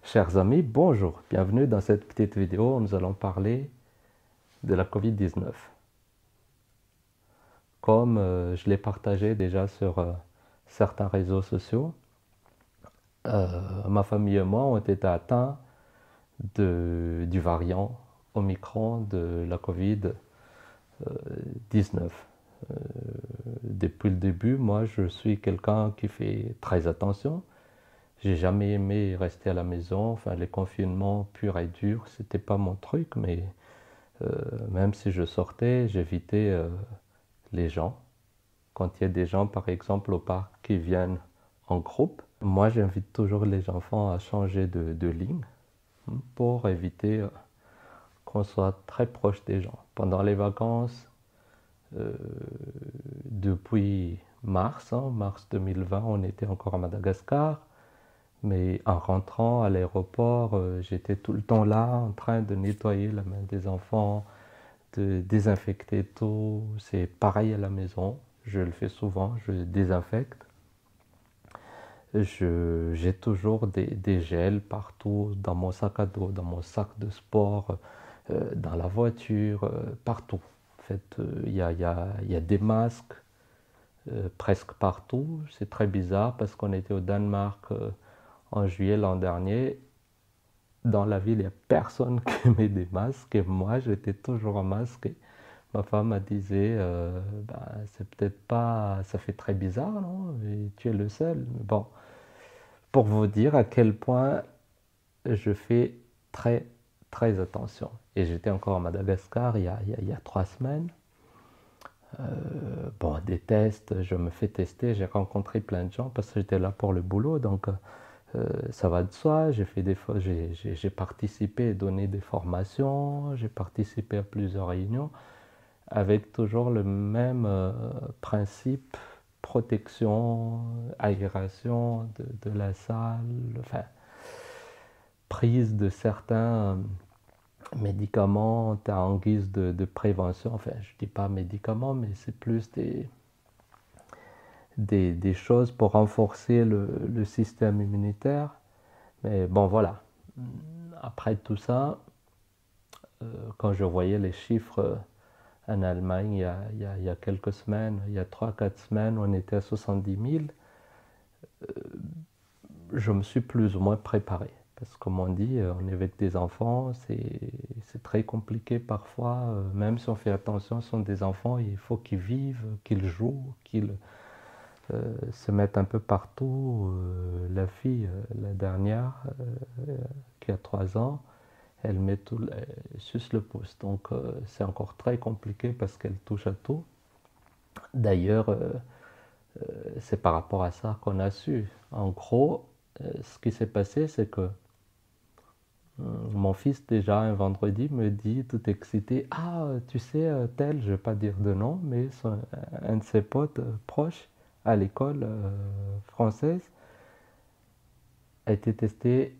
Chers amis, bonjour, bienvenue dans cette petite vidéo où nous allons parler de la Covid-19. Comme je l'ai partagé déjà sur certains réseaux sociaux, ma famille et moi ont été atteints du variant Omicron de la Covid-19. Depuis le début, moi je suis quelqu'un qui fait très attention. J'ai jamais aimé rester à la maison, enfin les confinements purs et durs, c'était pas mon truc, mais même si je sortais, j'évitais les gens. Quand il y a des gens, par exemple, au parc qui viennent en groupe, moi j'invite toujours les enfants à changer de ligne pour éviter qu'on soit très proche des gens. Pendant les vacances, euh, depuis mars 2020, on était encore à Madagascar. Mais en rentrant à l'aéroport, j'étais tout le temps là en train de nettoyer la main des enfants, de désinfecter tout. C'est pareil à la maison. Je le fais souvent, je désinfecte. J'ai toujours des gels partout, dans mon sac à dos, dans mon sac de sport, dans la voiture, partout. En fait, il y a des masques presque partout. C'est très bizarre parce qu'on était au Danemark en juillet l'an dernier. Dans la ville, il n'y a personne qui met des masques et moi, j'étais toujours en masque. Et ma femme me disait, ben, c'est peut-être pas, ça fait très bizarre, non? Et tu es le seul. Bon, pour vous dire à quel point je fais très, très attention. Et j'étais encore à Madagascar il y a 3 semaines. Bon, des tests, je me fais tester, j'ai rencontré plein de gens parce que j'étais là pour le boulot, donc ça va de soi. J'ai participé et donné des formations, j'ai participé à plusieurs réunions avec toujours le même principe, protection, aération de la salle, enfin, prise de certains médicaments en guise de prévention. Enfin, je ne dis pas médicaments, mais c'est plus des choses pour renforcer le système immunitaire. Mais bon, voilà. Après tout ça, quand je voyais les chiffres en Allemagne il y a quelques semaines, il y a 3 4 semaines, on était à 70 000, je me suis plus ou moins préparé. Parce que comme on dit, on est avec des enfants, c'est très compliqué parfois, même si on fait attention, ce sont des enfants, il faut qu'ils vivent, qu'ils jouent, qu'ils se mettent un peu partout. La fille, la dernière, qui a 3 ans, elle met tout, elle suce le pouce. Donc c'est encore très compliqué parce qu'elle touche à tout. D'ailleurs, c'est par rapport à ça qu'on a su. En gros, ce qui s'est passé, c'est que mon fils, déjà un vendredi, me dit tout excité, ah, tu sais, tel, je ne vais pas dire de nom, mais un de ses potes proches à l'école française a été testé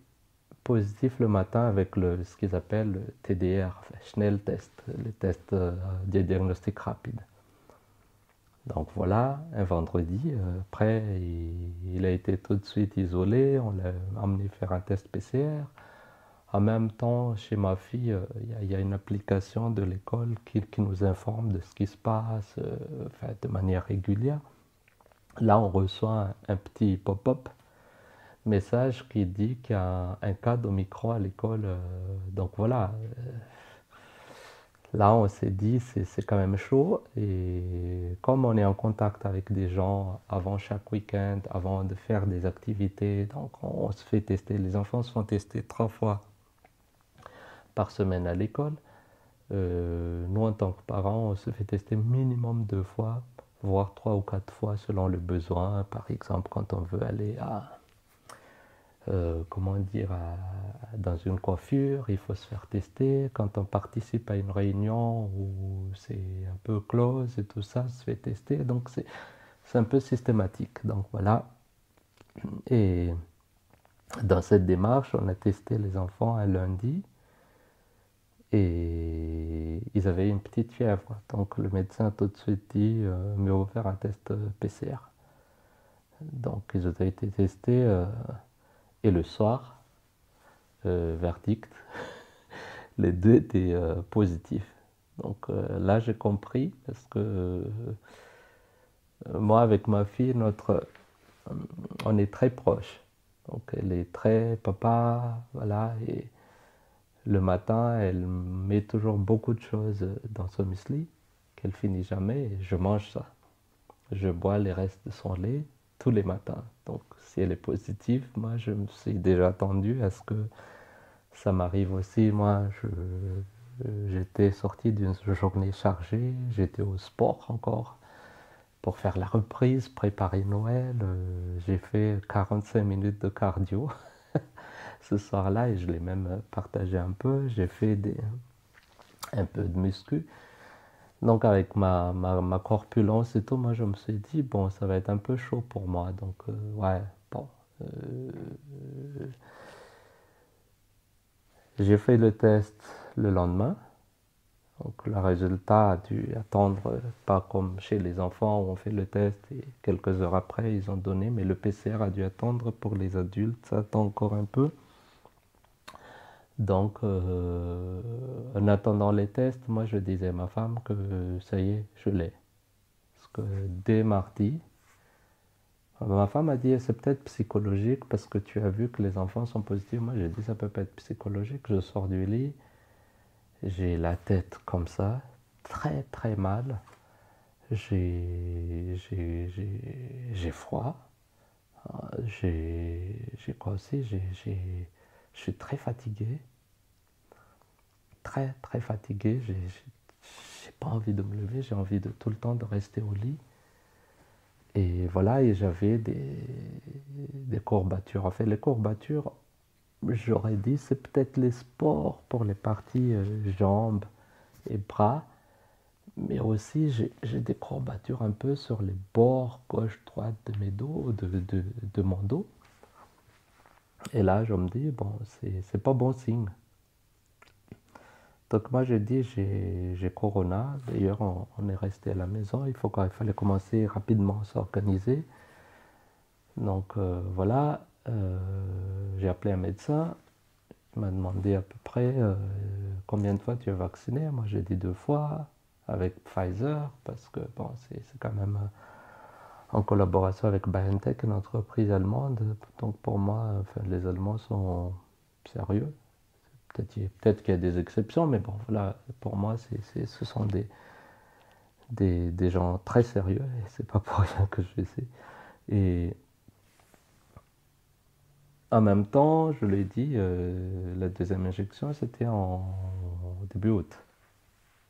positif le matin avec ce qu'ils appellent le TDR, enfin, Schnell test, les tests de diagnostic rapide. Donc voilà, un vendredi, après, il a été tout de suite isolé, on l'a emmené faire un test PCR. En même temps, chez ma fille, il y a une application de l'école qui nous informe de ce qui se passe enfin, de manière régulière. Là, on reçoit un petit pop-up message qui dit qu'il y a un cas d'Omicron à l'école. Donc voilà, là, on s'est dit, c'est quand même chaud. Et comme on est en contact avec des gens avant chaque week-end, avant de faire des activités, donc on se fait tester. Les enfants se font tester 3 fois par semaine à l'école. Nous, en tant que parents, on se fait tester minimum 2 fois, voire 3 ou 4 fois selon le besoin. Par exemple, quand on veut aller comment dire, dans une coiffure, il faut se faire tester. Quand on participe à une réunion où c'est un peu close et tout ça, se fait tester. Donc c'est un peu systématique. Donc voilà. Et dans cette démarche, on a testé les enfants un lundi et ils avaient une petite fièvre. Donc le médecin a tout de suite dit, mieux vaut faire un test PCR. Donc ils ont été testés et le soir, verdict. Les deux étaient positifs. Donc là, j'ai compris parce que moi, avec ma fille, on est très proches. Donc elle est très papa, voilà. Et le matin, elle met toujours beaucoup de choses dans son muesli qu'elle finit jamais. Et je mange ça. Je bois les restes de son lait tous les matins. Donc si elle est positive, moi, je me suis déjà attendu à ce que ça m'arrive aussi. Moi, j'étais sorti d'une journée chargée. J'étais au sport encore pour faire la reprise, préparer Noël. J'ai fait 45 minutes de cardio ce soir-là et je l'ai même partagé un peu. J'ai fait un peu de muscu. Donc avec ma corpulence et tout, moi je me suis dit, bon, ça va être un peu chaud pour moi. Donc ouais, bon. euh, j'ai fait le test le lendemain. Donc le résultat a dû attendre, pas comme chez les enfants où on fait le test et quelques heures après ils ont donné, mais le PCR a dû attendre pour les adultes, ça attend encore un peu. Donc en attendant les tests, moi je disais à ma femme que ça y est, je l'ai. Parce que dès mardi, ma femme a dit c'est peut-être psychologique parce que tu as vu que les enfants sont positifs. Moi j'ai dit ça peut pas être psychologique, je sors du lit, j'ai la tête comme ça, très très mal. J'ai froid, j'ai quoi aussi, je suis très fatigué, très très fatigué, j'ai pas envie de me lever, j'ai envie de tout le temps de rester au lit. Et voilà, et j'avais des courbatures. En fait, les courbatures, j'aurais dit, c'est peut-être les sports pour les parties jambes et bras. Mais aussi, j'ai des courbatures un peu sur les bords gauche-droite de mes dos, de mon dos. Et là, je me dis, bon, c'est pas bon signe. Donc moi, j'ai dit, j'ai Corona. D'ailleurs, on est resté à la maison. Il fallait commencer rapidement à s'organiser. Donc voilà, j'ai appelé un médecin. Il m'a demandé à peu près combien de fois tu es vacciné. Moi, j'ai dit 2 fois avec Pfizer parce que bon, c'est quand même en collaboration avec BioNTech, une entreprise allemande. Donc pour moi, enfin, les Allemands sont sérieux. Peut-être qu'il y a des exceptions, mais bon, voilà, pour moi, ce sont des gens très sérieux et c'est pas pour rien que je fais ça. Et en même temps, je l'ai dit, la deuxième injection, c'était en début août.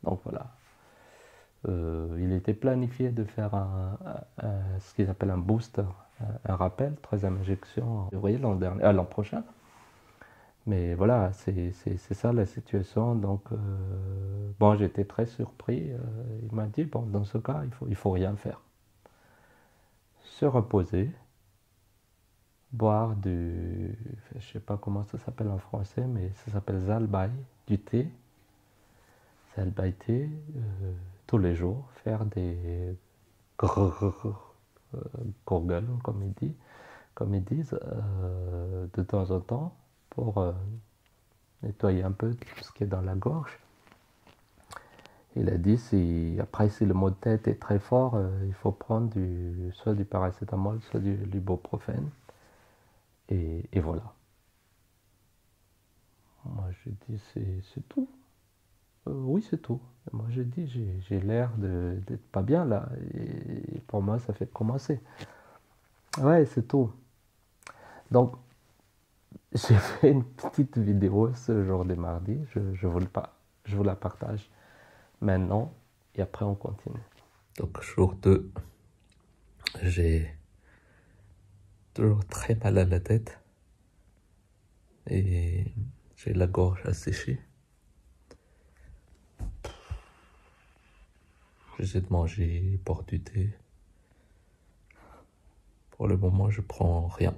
Donc voilà. Il était planifié de faire ce qu'ils appellent un booster, un rappel, troisième injection, vous voyez, l'an prochain. Mais voilà, c'est ça la situation. Donc, bon, j'étais très surpris. Il m'a dit, bon, dans ce cas, il faut rien faire. Se reposer, boire je sais pas comment ça s'appelle en français, mais ça s'appelle Zalbai, du thé. Zalbai thé, tous les jours, faire des gurgles, comme ils disent, de temps en temps, pour nettoyer un peu tout ce qui est dans la gorge. Il a dit, après si le maux de tête est très fort, il faut prendre soit du paracétamol, soit du ibuprofène. Et voilà. Moi j'ai dit, c'est tout. Oui, c'est tout. Moi j'ai dit, j'ai l'air d'être pas bien là. Et pour moi, ça fait commencer. Ouais, c'est tout. Donc, j'ai fait une petite vidéo ce jour des mardis. Je vous la partage maintenant. Et après, on continue. Donc, jour 2, j'ai toujours très mal à la tête. Et j'ai la gorge asséchée. J'essaie de manger, boire du thé. Pour le moment, je prends rien.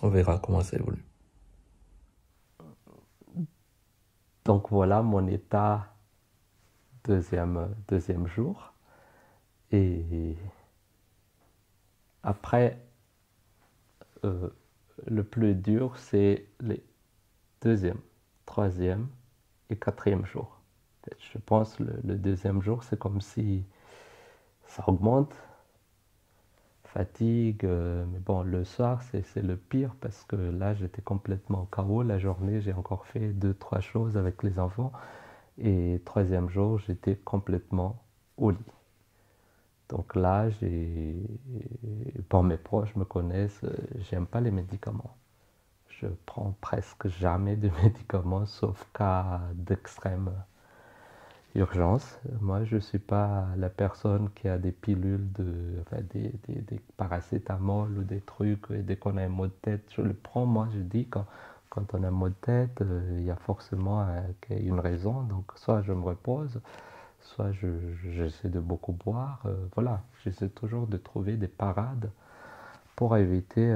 On verra comment ça évolue. Donc voilà mon état deuxième jour. Et Après, euh, le plus dur, c'est les deuxième, troisième et quatrième jour. Je pense le deuxième jour, c'est comme si ça augmente, fatigue, mais bon, le soir, c'est le pire parce que là, j'étais complètement KO. La journée, j'ai encore fait deux, trois choses avec les enfants. Et troisième jour, j'étais complètement au lit. Donc là, pour mes proches me connaissent, j'aime pas les médicaments. Je prends presque jamais de médicaments, sauf cas d'extrême urgence. Moi, je ne suis pas la personne qui a des pilules, enfin, des paracétamol ou des trucs, et dès qu'on a un mot de tête, je le prends. Moi, je dis quand on a un mot de tête, il y a forcément une raison. Donc, soit je me repose, soit j'essaie de beaucoup boire. Voilà, j'essaie toujours de trouver des parades pour éviter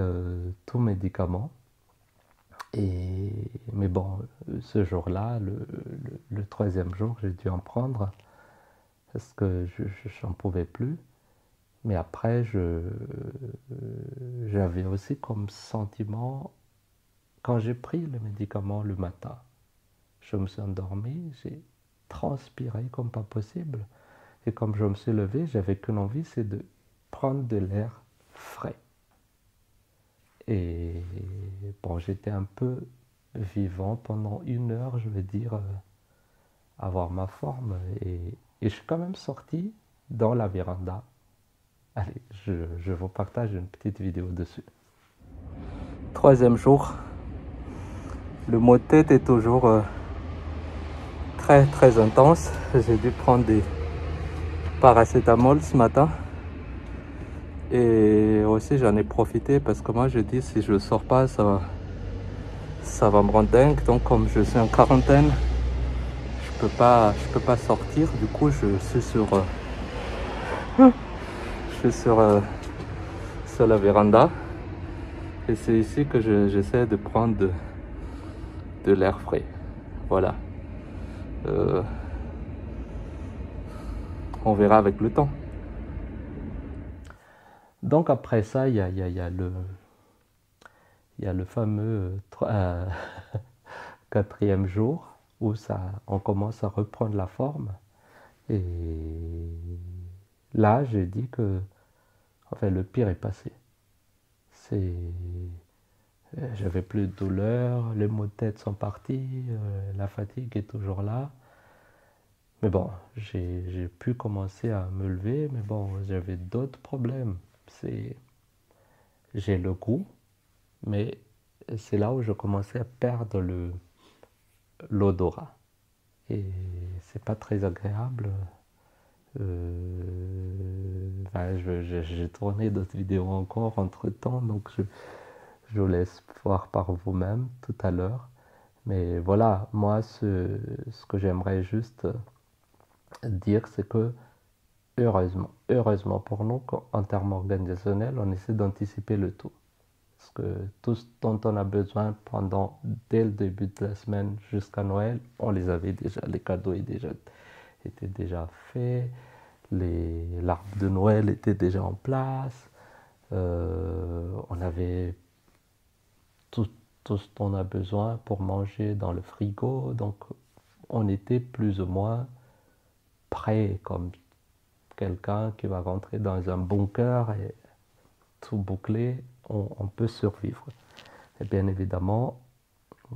tout médicament. Mais bon, ce jour-là, le troisième jour, j'ai dû en prendre parce que je n'en pouvais plus. Mais après, j'avais aussi comme sentiment, quand j'ai pris le médicament le matin, je me suis endormi, j'ai transpiré comme pas possible. Et comme je me suis levé, j'avais qu'une envie, c'est de prendre de l'air frais. Et bon, j'étais un peu vivant pendant 1 heure, je vais dire, avoir ma forme. Et je suis quand même sorti dans la véranda. Allez, je vous partage une petite vidéo dessus. Troisième jour, le mot de tête est toujours très très intense. J'ai dû prendre des paracétamol ce matin. Et aussi j'en ai profité parce que moi je dis si je ne sors pas ça va me rendre dingue. Donc comme je suis en quarantaine, je peux pas sortir. Du coup je suis sur la véranda. Et c'est ici que j'essaie de prendre de l'air frais. Voilà. On verra avec le temps. Donc après ça, il y a le fameux quatrième jour où on commence à reprendre la forme. Et là, j'ai dit que enfin, le pire est passé. J'avais plus de douleur, les maux de tête sont partis, la fatigue est toujours là. Mais bon, j'ai pu commencer à me lever, mais bon, j'avais d'autres problèmes. J'ai le goût, mais c'est là où je commençais à perdre l'odorat. Et c'est pas très agréable. Enfin, j'ai tourné d'autres vidéos encore entre temps, donc je vous laisse voir par vous-même tout à l'heure. Mais voilà, moi, ce que j'aimerais juste dire, c'est que heureusement pour nous, en termes organisationnels, on essaie d'anticiper le tout. Parce que tout ce dont on a besoin dès le début de la semaine jusqu'à Noël, on les avait déjà, les cadeaux étaient déjà faits, l'arbre de Noël était déjà en place, on avait tout ce dont on a besoin pour manger dans le frigo, donc on était plus ou moins prêt comme quelqu'un qui va rentrer dans un bunker et tout bouclé, on peut survivre. Et bien évidemment,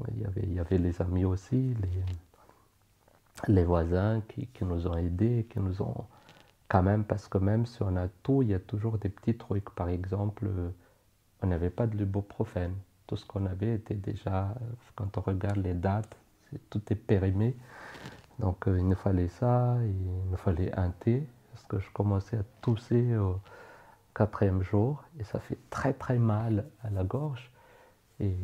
il y avait les amis aussi, les voisins qui nous ont aidés, qui nous ont quand même, parce que même si on a tout, il y a toujours des petits trucs. Par exemple, on n'avait pas de l'ibuprofène. Tout ce qu'on avait était déjà, quand on regarde les dates, tout est périmé. Donc il nous fallait ça, il nous fallait un thé, parce que je commençais à tousser au quatrième jour, et ça fait très très mal à la gorge. Et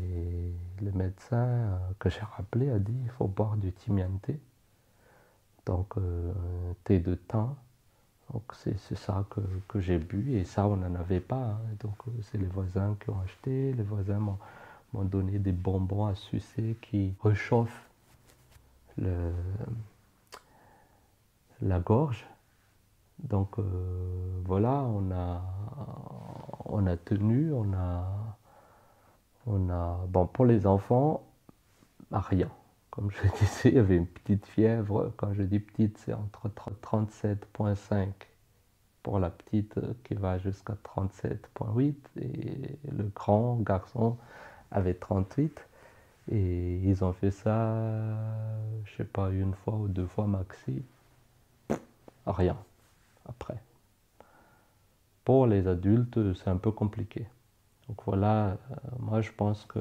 le médecin que j'ai rappelé a dit il faut boire du timian thé, donc thé de thym. Donc c'est ça que j'ai bu, et ça on n'en avait pas. Hein. Donc c'est les voisins qui ont acheté, les voisins m'ont donné des bonbons à sucer qui réchauffent la gorge. Donc voilà, on a tenu, bon, pour les enfants, rien. Comme je disais, il y avait une petite fièvre. Quand je dis petite, c'est entre 37,5 pour la petite qui va jusqu'à 37,8 et le grand garçon avait 38. Et ils ont fait ça, je sais pas, une fois ou deux fois maxi. Rien après. Pour les adultes, c'est un peu compliqué. Donc voilà, moi je pense que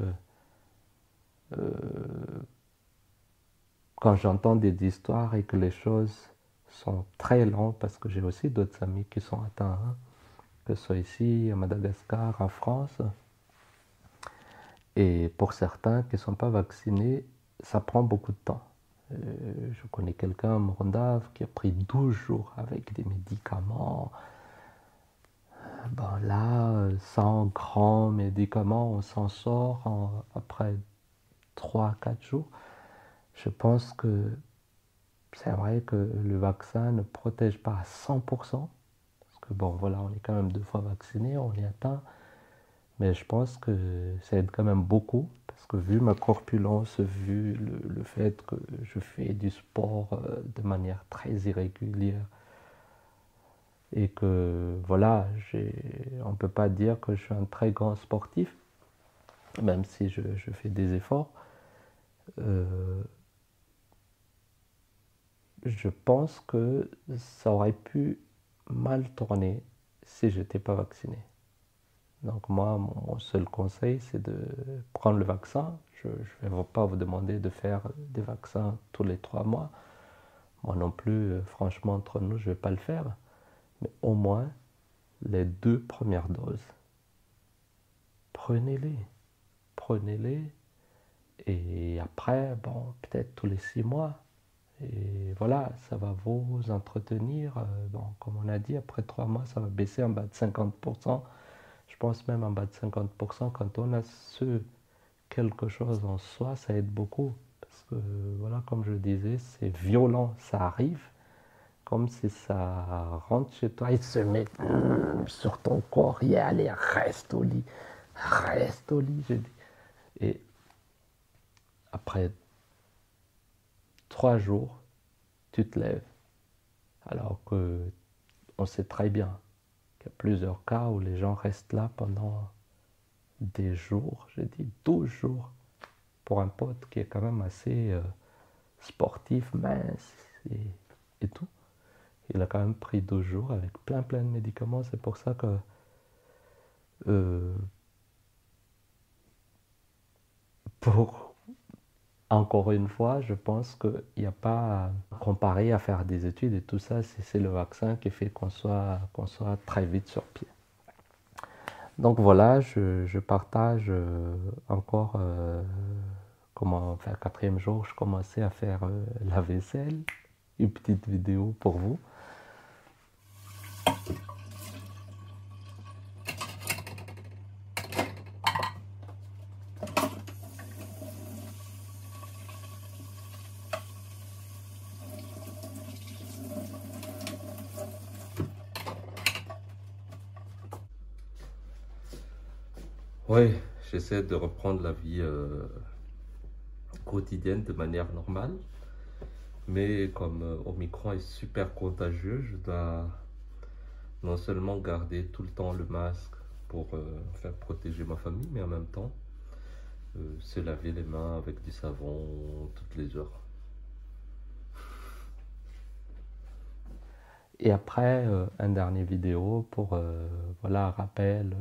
quand j'entends des histoires et que les choses sont très lentes, parce que j'ai aussi d'autres amis qui sont atteints, hein, que ce soit ici, à Madagascar, en France, et pour certains qui ne sont pas vaccinés, ça prend beaucoup de temps. Je connais quelqu'un à Morondave qui a pris 12 jours avec des médicaments. Bon, là, sans grands médicaments, on s'en sort après 3 4 jours. Je pense que c'est vrai que le vaccin ne protège pas à 100%, parce que bon, voilà, on est quand même 2 fois vacciné, on est atteint, mais je pense que ça aide quand même beaucoup, parce que vu ma corpulence, vu le fait que je fais du sport de manière très irrégulière, et que voilà, on ne peut pas dire que je suis un très grand sportif, même si je fais des efforts. Je pense que ça aurait pu mal tourner si je n'étais pas vacciné. Donc moi, mon seul conseil, c'est de prendre le vaccin. Je ne vais pas vous demander de faire des vaccins tous les 3 mois. Moi non plus, franchement, entre nous, je ne vais pas le faire. Mais au moins, les 2 premières doses, prenez-les. Prenez-les. Et après, bon, peut-être tous les 6 mois. Et voilà, ça va vous entretenir. Bon, comme on a dit, après 3 mois, ça va baisser en bas de 50%. Je pense même en bas de 50%, quand on a quelque chose en soi, ça aide beaucoup. Parce que, voilà, comme je disais, c'est violent, ça arrive, comme si ça rentre chez toi, il se met sur ton corps, et allez, reste au lit, je dis. Et après 3 jours, tu te lèves, alors que on sait très bien qu'il y a plusieurs cas où les gens restent là pendant des jours, j'ai dit 12 jours, pour un pote qui est quand même assez sportif, mince et tout. Il a quand même pris 12 jours avec plein de médicaments. C'est pour ça que pour encore une fois, je pense qu'il n'y a pas à comparer à faire des études et tout ça. C'est le vaccin qui fait qu'on soit très vite sur pied. Donc voilà, je partage encore comment faire 4e jour. Je commençais à faire la vaisselle, une petite vidéo pour vous. Oui, j'essaie de reprendre la vie quotidienne de manière normale. Mais comme Omicron est super contagieux, je dois non seulement garder tout le temps le masque pour faire protéger ma famille, mais en même temps se laver les mains avec du savon toutes les heures. Et après, un dernier vidéo pour, voilà, rappel.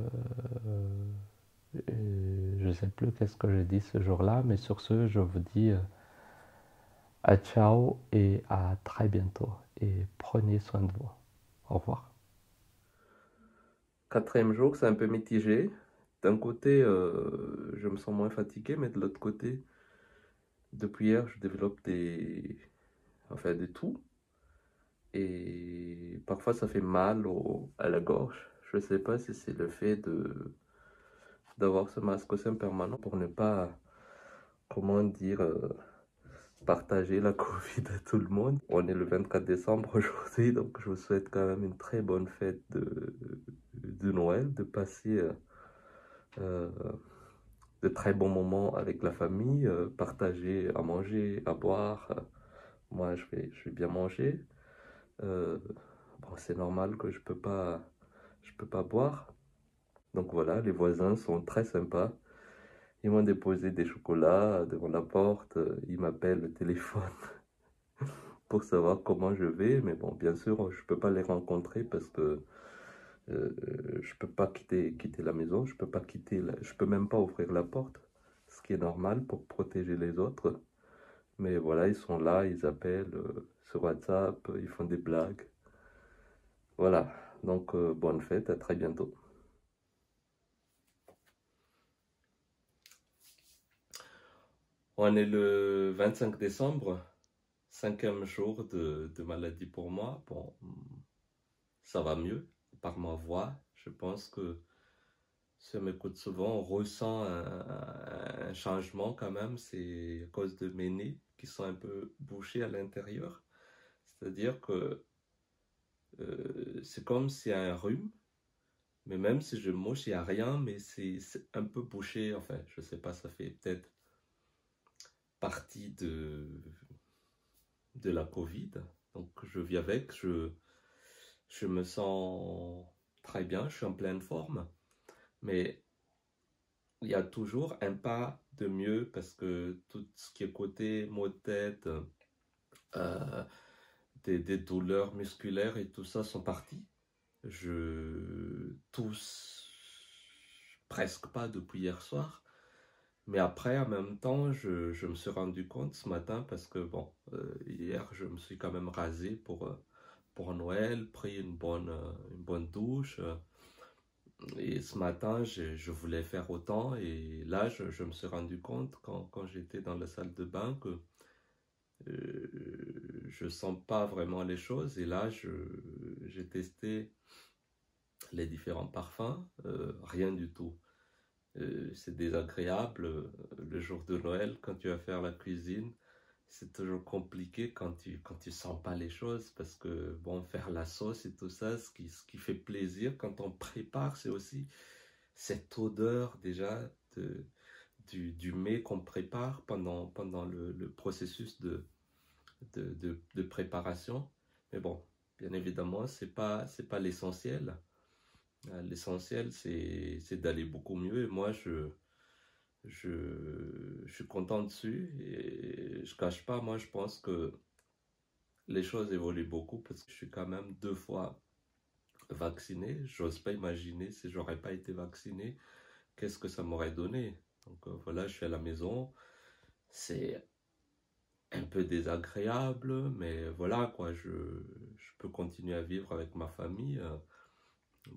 Je ne sais plus qu'est-ce que j'ai dit ce jour-là, mais sur ce, je vous dis à ciao et à très bientôt. Et prenez soin de vous. Au revoir. 4e jour, c'est un peu mitigé. D'un côté, je me sens moins fatigué, mais de l'autre côté, depuis hier, je développe des toux. Et parfois, ça fait mal à la gorge. Je ne sais pas si c'est le fait d'avoir ce masque au sein permanent pour ne pas, comment dire, partager la Covid à tout le monde. On est le 24 décembre aujourd'hui, donc je vous souhaite quand même une très bonne fête de Noël, de passer euh, de très bons moments avec la famille, partager à manger, à boire. Moi, je vais bien manger. Euh, bon, c'est normal que je peux pas boire. Donc voilà, les voisins sont très sympas. Ils m'ont déposé des chocolats devant la porte. Ils m'appellent au téléphone pour savoir comment je vais. Mais bon, bien sûr, je peux pas les rencontrer parce que je peux pas quitter la maison. Je peux pas je peux même pas ouvrir la porte, ce qui est normal pour protéger les autres. Mais voilà, ils sont là, ils appellent sur WhatsApp, ils font des blagues. Voilà, donc bonne fête, à très bientôt. On est le 25 décembre, cinquième jour de maladie pour moi. Bon, ça va mieux par ma voix. Je pense que si on m'écoute souvent, on ressent un changement quand même. C'est à cause de mes nez qui sont un peu bouchés à l'intérieur. C'est-à-dire que c'est comme s'il y a un rhume, mais même si je mouche, il n'y a rien, mais c'est un peu bouché. Enfin, je sais pas, ça fait peut-être partie de la Covid. Donc je vis avec, je me sens très bien, je suis en pleine forme, mais il y a toujours un pas de mieux parce que tout ce qui est côté maux de tête, euh, des douleurs musculaires et tout ça sont partis. Je tousse presque pas depuis hier soir. Mais après, en même temps, je me suis rendu compte ce matin parce que, bon, hier, je me suis quand même rasé pour Noël, pris une bonne douche. Et ce matin, je voulais faire autant. Et là, je me suis rendu compte quand j'étais dans la salle de bain que je sens pas vraiment les choses. Et là, j'ai testé les différents parfums, rien du tout. C'est désagréable. Le jour de Noël, quand tu vas faire la cuisine, c'est toujours compliqué quand tu sens pas les choses parce que, bon, faire la sauce et tout ça, ce qui fait plaisir quand on prépare, c'est aussi cette odeur déjà du mets qu'on prépare pendant le processus de préparation. Mais bon, bien évidemment, c'est pas l'essentiel. L'essentiel, c'est d'aller beaucoup mieux. Et moi, je suis content dessus et je cache pas, moi, je pense que les choses évoluent beaucoup parce que je suis quand même 2 fois vacciné. J'ose pas imaginer si j'aurais pas été vacciné, qu'est-ce que ça m'aurait donné. Donc voilà, je suis à la maison. C'est un peu désagréable, mais voilà quoi, je peux continuer à vivre avec ma famille.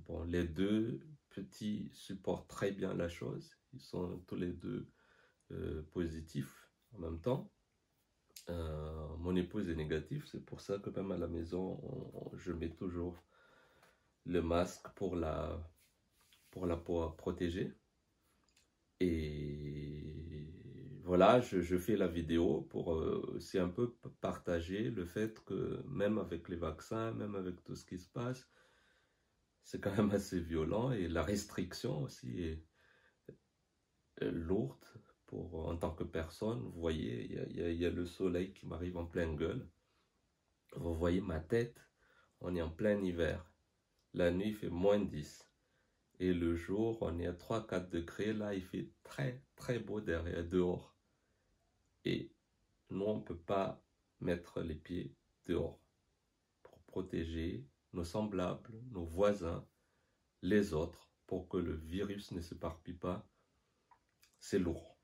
Bon, les deux petits supportent très bien la chose. Ils sont tous les deux positifs en même temps. Mon épouse est négative, c'est pour ça que même à la maison, je mets toujours le masque pour la protéger. Et voilà, je fais la vidéo pour aussi un peu partager le fait que même avec les vaccins, même avec tout ce qui se passe, c'est quand même assez violent et la restriction aussi est lourde en tant que personne. Vous voyez, il y a le soleil qui m'arrive en pleine gueule. Vous voyez ma tête, on est en plein hiver. La nuit, il fait -10. Et le jour, on est à 3 4 degrés. Là, il fait très, très beau derrière, dehors. Et nous, on ne peut pas mettre les pieds dehors pour protéger nos semblables, nos voisins, les autres, pour que le virus ne s'éparpille pas. C'est lourd.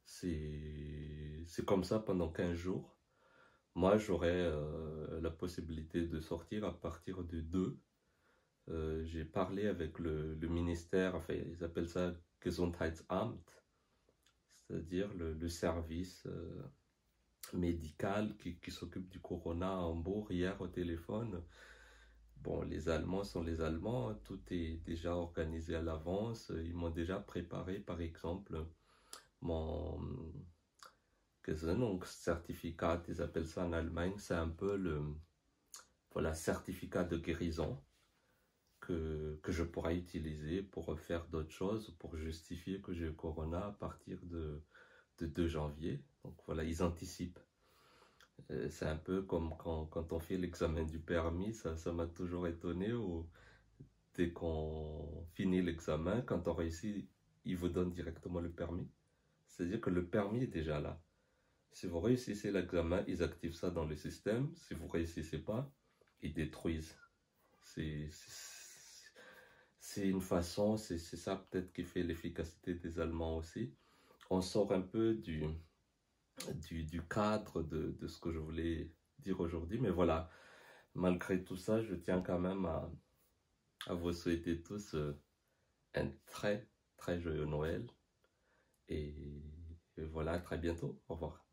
C'est comme ça pendant 15 jours. Moi, j'aurai la possibilité de sortir à partir du 2. J'ai parlé avec le ministère, enfin, ils appellent ça Gesundheitsamt, c'est-à-dire le service médical qui s'occupe du corona à Hambourg hier au téléphone. Bon, les Allemands sont les Allemands, tout est déjà organisé à l'avance. Ils m'ont déjà préparé, par exemple, mon donc certificat, ils appellent ça en Allemagne, c'est un peu le voilà, certificat de guérison que je pourrais utiliser pour faire d'autres choses, pour justifier que j'ai le corona à partir de 2 janvier. Donc voilà, ils anticipent. C'est un peu comme quand on fait l'examen du permis, ça m'a toujours étonné. Dès qu'on finit l'examen, quand on réussit, ils vous donnent directement le permis. C'est-à-dire que le permis est déjà là. Si vous réussissez l'examen, ils activent ça dans le système. Si vous réussissez pas, ils détruisent. C'est c'est une façon, c'est ça peut-être qui fait l'efficacité des Allemands aussi. On sort un peu du cadre de ce que je voulais dire aujourd'hui, mais voilà, malgré tout ça, je tiens quand même à vous souhaiter tous un très très joyeux Noël et voilà, à très bientôt. Au revoir.